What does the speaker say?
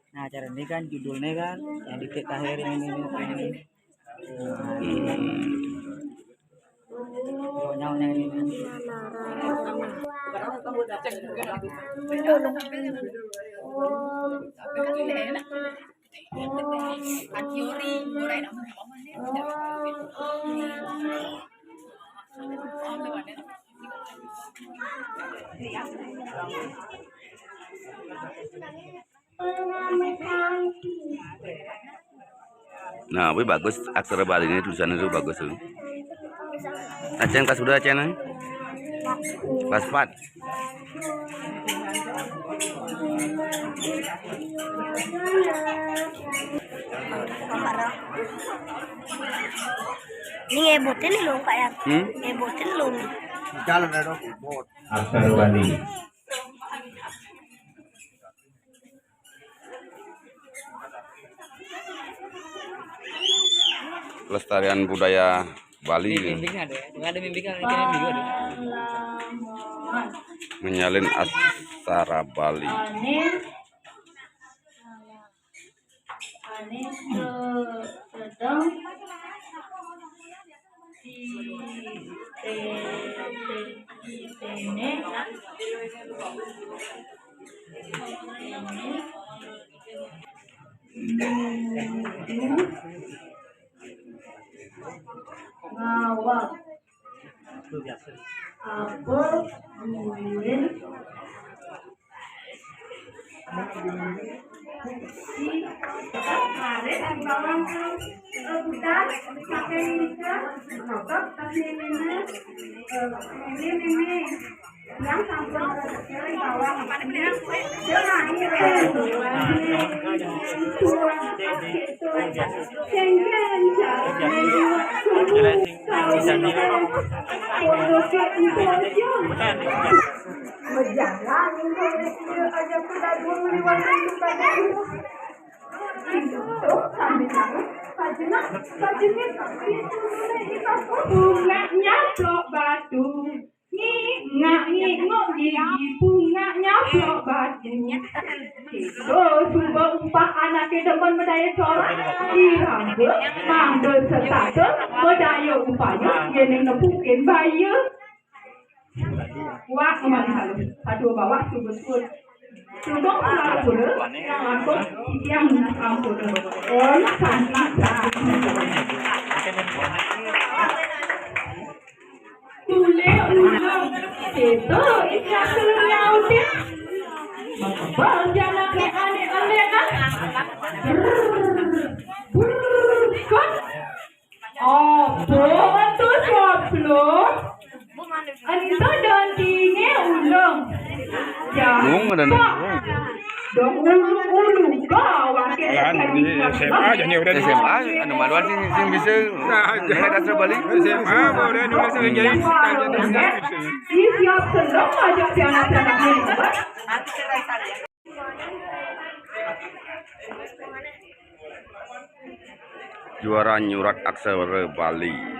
Nah, acara ini kan judulnya kan yang di akhir ini. Pokoknya yang ini. Nah, wih bagus aksara Bali ini tulisannya itu bagus tuh. Acen kelas udah Acen? Kelas 4. Ini ngebotin loh Pak ya? Ngebotin loh. Jalan ada bot. Aksara Bali. Pelestarian budaya Bali. Bimbingan ada ya? Ada bimbingan juga ada. Menyalin aksara Bali. Sedang ngawak apel buin karet bawang budak pakai ikan notok kasih ini yang sampel dari bawang jangan batu ngok bunganya blok batu sumber upah anaknya demen medaya corak dirambut manggil setata medaya upahnya yang nepukin bayi wah kembali halus satu bawa subut Tudong ampun, ampun, yang ampun, tule ulang itu ikan kelautin berjalan ke aneh-aneh kan oh betul soplong anda dantingnya ulang dong ulu bawa ke SMA jadi udah SMA anu maluan sih bisa jadi aksara Bali SMA udah nulis jadi siap senang aja si anak-anak ini juara nyurat aksara Bali.